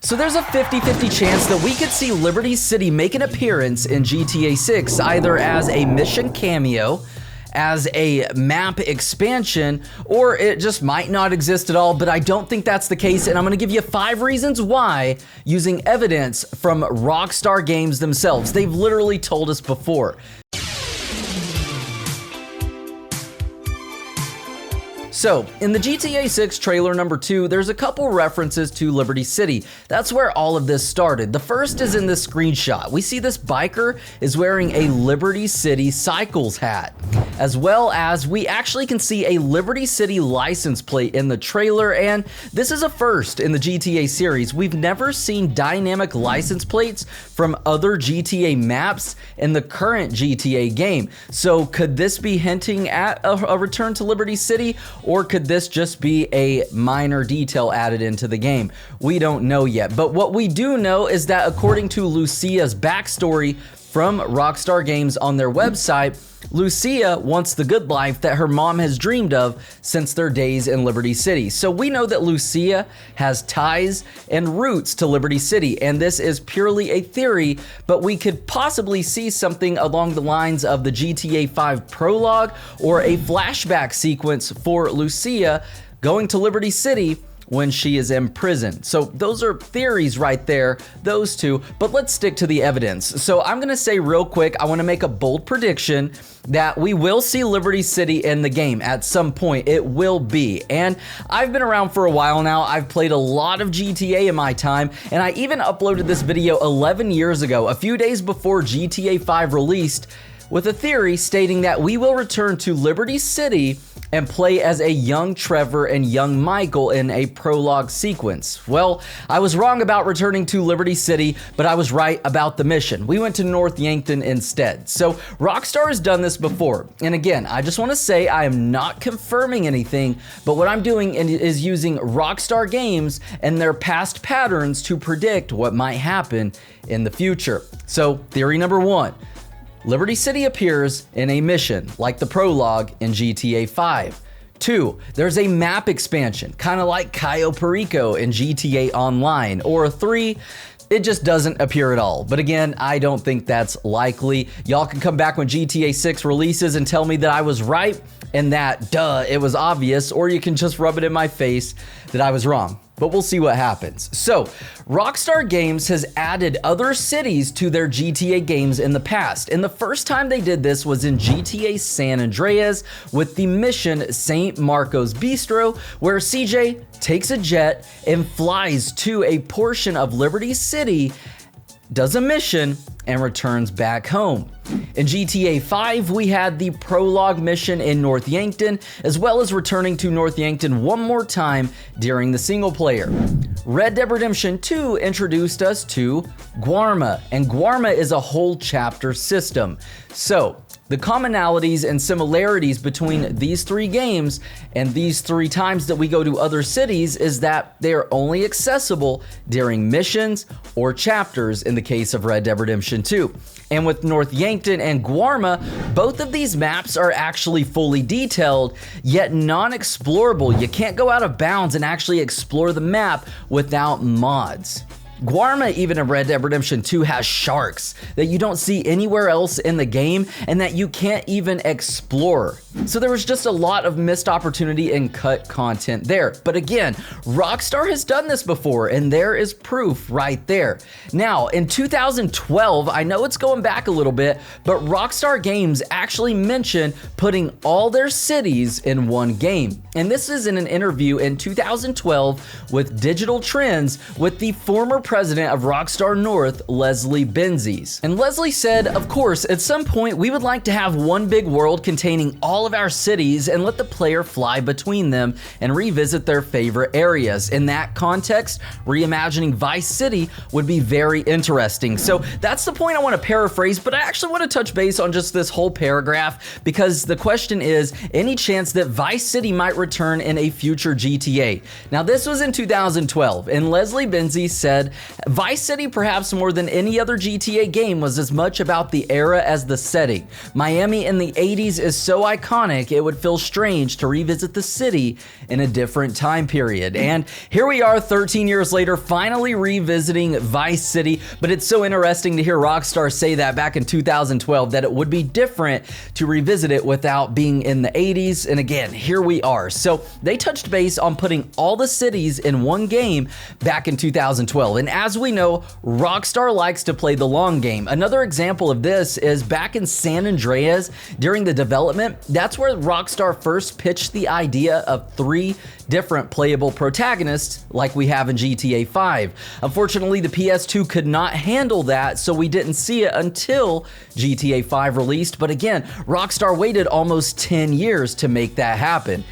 So there's a 50-50 chance that we could see Liberty City make an appearance in GTA 6, either as a mission cameo, as a map expansion, or it just might not exist at all, but I don't think that's the case, and I'm gonna give you 5 reasons why using evidence from Rockstar Games themselves. They've literally told us before. So, in the GTA 6 trailer number 2, there's a couple references to Liberty City. That's where all of this started. The first is in this screenshot. We see this biker is wearing a Liberty City Cycles hat, as well as we actually can see a Liberty City license plate in the trailer, and this is a first in the GTA series. We've never seen dynamic license plates from other GTA maps in the current GTA game. So could this be hinting at a return to Liberty City? Or could this just be a minor detail added into the game? We don't know yet, but what we do know is that according to Lucia's backstory from Rockstar Games on their website, Lucia wants the good life that her mom has dreamed of since their days in Liberty City. So we know that Lucia has ties and roots to Liberty City, and this is purely a theory, but we could possibly see something along the lines of the GTA 5 prologue or a flashback sequence for Lucia going to Liberty City when she is in prison. So those are theories right there, those two, but let's stick to the evidence. So I'm gonna say real quick, I wanna make a bold prediction that we will see Liberty City in the game at some point. It will be. And I've been around for a while now. I've played a lot of GTA in my time, and I even uploaded this video 11 years ago, a few days before GTA 5 released, with a theory stating that we will return to Liberty City and play as a young Trevor and young Michael in a prologue sequence. Well, I was wrong about returning to Liberty City, but I was right about the mission. We went to North Yankton instead. So Rockstar has done this before. And again, I just want to say I am not confirming anything, but what I'm doing is using Rockstar Games and their past patterns to predict what might happen in the future. So theory number 1. Liberty City appears in a mission, like the prologue in GTA 5. 2, there's a map expansion, kind of like Cayo Perico in GTA Online. Or 3, it just doesn't appear at all. But again, I don't think that's likely. Y'all can come back when GTA 6 releases and tell me that I was right and that, duh, it was obvious, or you can just rub it in my face that I was wrong. But we'll see what happens. So, Rockstar Games has added other cities to their GTA games in the past, and the first time they did this was in GTA San Andreas with the mission St. Marco's Bistro, where CJ takes a jet and flies to a portion of Liberty City, does a mission, and returns back home. In GTA 5, we had the prologue mission in North Yankton, as well as returning to North Yankton one more time during the single player. Red Dead Redemption 2 introduced us to Guarma, and Guarma is a whole chapter system. So, the commonalities and similarities between these 3 games and these 3 times that we go to other cities is that they are only accessible during missions or chapters in the case of Red Dead Redemption 2. And with North Yankton and Guarma, both of these maps are actually fully detailed, yet non-explorable. You can't go out of bounds and actually explore the map without mods. Guarma, even in Red Dead Redemption 2, has sharks that you don't see anywhere else in the game and that you can't even explore. So there was just a lot of missed opportunity and cut content there. But again, Rockstar has done this before, and there is proof right there. Now, in 2012, I know it's going back a little bit, but Rockstar Games actually mentioned putting all their cities in one game. And this is in an interview in 2012 with Digital Trends with the former president of Rockstar North, Leslie Benzies. And Leslie said, of course, at some point we would like to have one big world containing all of our cities and let the player fly between them and revisit their favorite areas. In that context, reimagining Vice City would be very interesting. So that's the point I want to paraphrase, but I actually want to touch base on just this whole paragraph because the question is, any chance that Vice City might return in a future GTA? Now this was in 2012, and Leslie Benzies said Vice City, perhaps more than any other GTA game, was as much about the era as the setting. Miami in the 80s is so iconic, it would feel strange to revisit the city in a different time period. And here we are 13 years later, finally revisiting Vice City, but it's so interesting to hear Rockstar say that back in 2012, that it would be different to revisit it without being in the 80s. And again, here we are. So they touched base on putting all the cities in one game back in 2012. And as we know, Rockstar likes to play the long game. Another example of this is back in San Andreas during the development. That's where Rockstar first pitched the idea of 3 different playable protagonists like we have in GTA 5. Unfortunately, the PS2 could not handle that, so we didn't see it until GTA 5 released. But again, Rockstar waited almost 10 years to make that happen.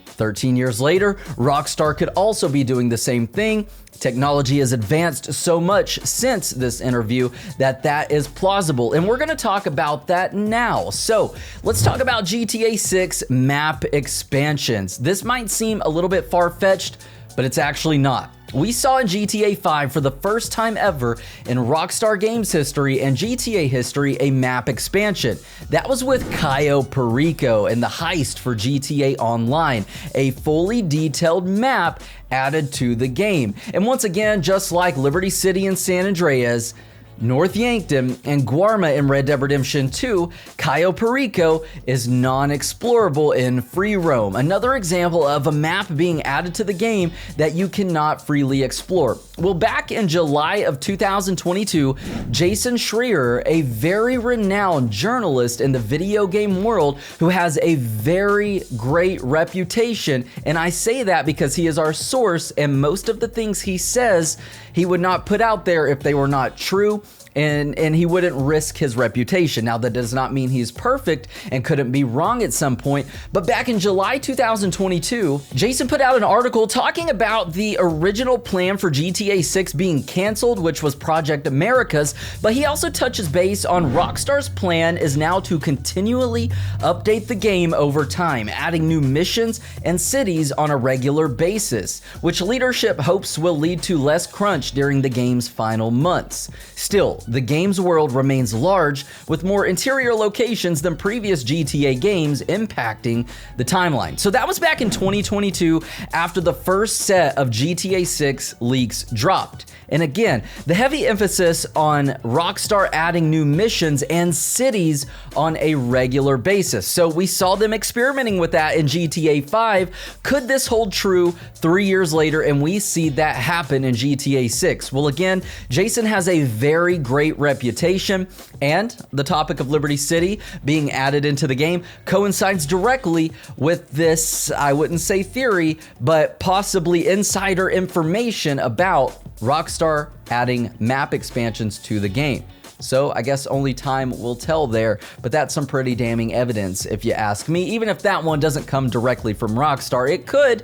13 years later, Rockstar could also be doing the same thing. Technology has advanced so much since this interview that is plausible, and we're going to talk about that now. So let's talk about GTA 6 map expansions. This might seem a little bit far-fetched, but it's actually not. We saw in GTA 5 for the first time ever in Rockstar Games history and GTA history a map expansion. That was with Cayo Perico and the heist for GTA Online, a fully detailed map added to the game. And once again, just like Liberty City and San Andreas, North Yankton, and Guarma in Red Dead Redemption 2, Cayo Perico is non-explorable in free roam. Another example of a map being added to the game that you cannot freely explore. Well, back in July of 2022, Jason Schreier, a very renowned journalist in the video game world who has a very great reputation, and I say that because he is our source, and most of the things he says he would not put out there if they were not true. And he wouldn't risk his reputation. Now, that does not mean he's perfect and couldn't be wrong at some point, but back in July 2022, Jason put out an article talking about the original plan for GTA 6 being canceled, which was Project Americas, but he also touches base on Rockstar's plan is now to continually update the game over time, adding new missions and cities on a regular basis, which leadership hopes will lead to less crunch during the game's final months. Still, the game's world remains large, with more interior locations than previous GTA games, impacting the timeline. So that was back in 2022 after the first set of GTA 6 leaks dropped. And again, the heavy emphasis on Rockstar adding new missions and cities on a regular basis. So we saw them experimenting with that in GTA 5. Could this hold true 3 years later and we see that happen in GTA 6? Well, again, Jason has a very great reputation, and the topic of Liberty City being added into the game coincides directly with this, I wouldn't say theory, but possibly insider information about Rockstar adding map expansions to the game. So I guess only time will tell there, but that's some pretty damning evidence if you ask me. Even if that one doesn't come directly from Rockstar, it could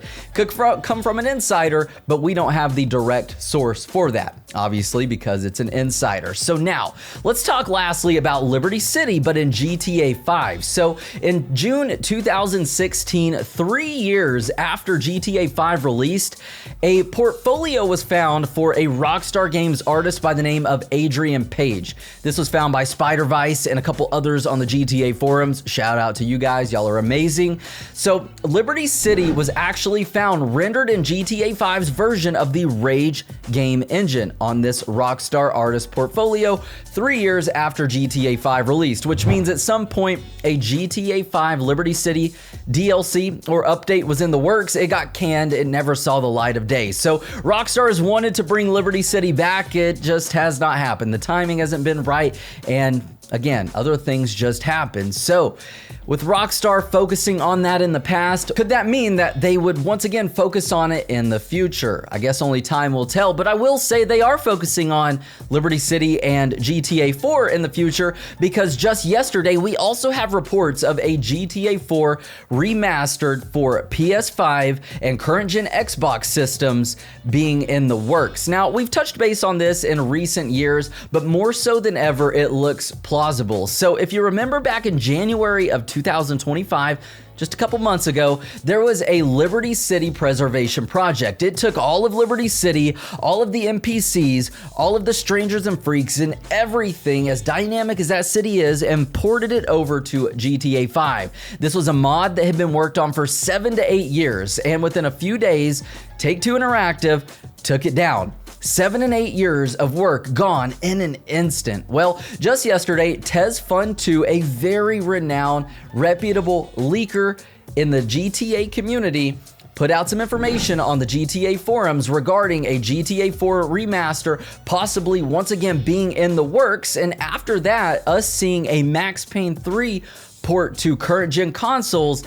come from an insider, but we don't have the direct source for that, obviously, because it's an insider. So now, let's talk lastly about Liberty City, but in GTA 5. So in June 2016, 3 years after GTA 5 released, a portfolio was found for a Rockstar Games artist by the name of Adrian Page. This was found by Spider-Vice and a couple others on the GTA forums. Shout out to you guys, y'all are amazing. So Liberty City was actually found rendered in GTA 5's version of the Rage game engine on this Rockstar artist portfolio 3 years after GTA 5 released, which means at some point a GTA 5 Liberty City DLC or update was in the works. It got canned, it never saw the light of day. So Rockstar has wanted to bring Liberty City back, it just has not happened. The timing hasn't been right, and again, other things just happen. So with Rockstar focusing on that in the past, could that mean that they would once again focus on it in the future? I guess only time will tell, but I will say they are focusing on Liberty City and GTA 4 in the future, because just yesterday we also have reports of a GTA 4 remastered for PS5 and current gen Xbox systems being in the works. Now, we've touched base on this in recent years, but more so than ever, it looks plausible. So if you remember back in January of 2025, just a couple months ago, there was a Liberty City preservation project. It took all of Liberty City, all of the NPCs, all of the strangers and freaks, and everything as dynamic as that city is, and ported it over to GTA 5. This was a mod that had been worked on for 7 to 8 years, and within a few days, Take-Two Interactive took it down. 7 and 8 years of work gone in an instant. Well, just yesterday, TezFun2, a very renowned, reputable leaker in the GTA community, put out some information on the GTA forums regarding a GTA 4 remaster possibly once again being in the works, and after that, us seeing a Max Payne 3 port to current gen consoles,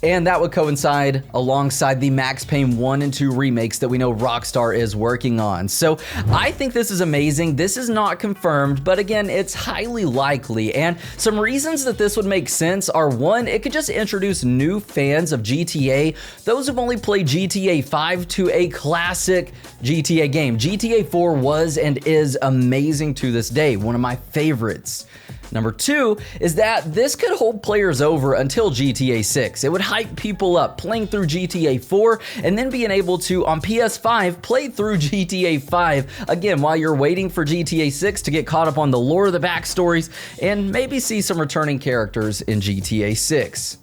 and that would coincide alongside the Max Payne 1 and 2 remakes that we know Rockstar is working on. So I think this is amazing. This is not confirmed, but again, it's highly likely. And some reasons that this would make sense are, one, it could just introduce new fans of GTA, those who've only played GTA 5, to a classic GTA game. GTA 4 was and is amazing to this day, one of my favorites. Number two is that this could hold players over until GTA 6. It would hype people up playing through GTA 4 and then being able to, on PS5, play through GTA 5 again while you're waiting for GTA 6 to get caught up on the lore, the backstories, and maybe see some returning characters in GTA 6.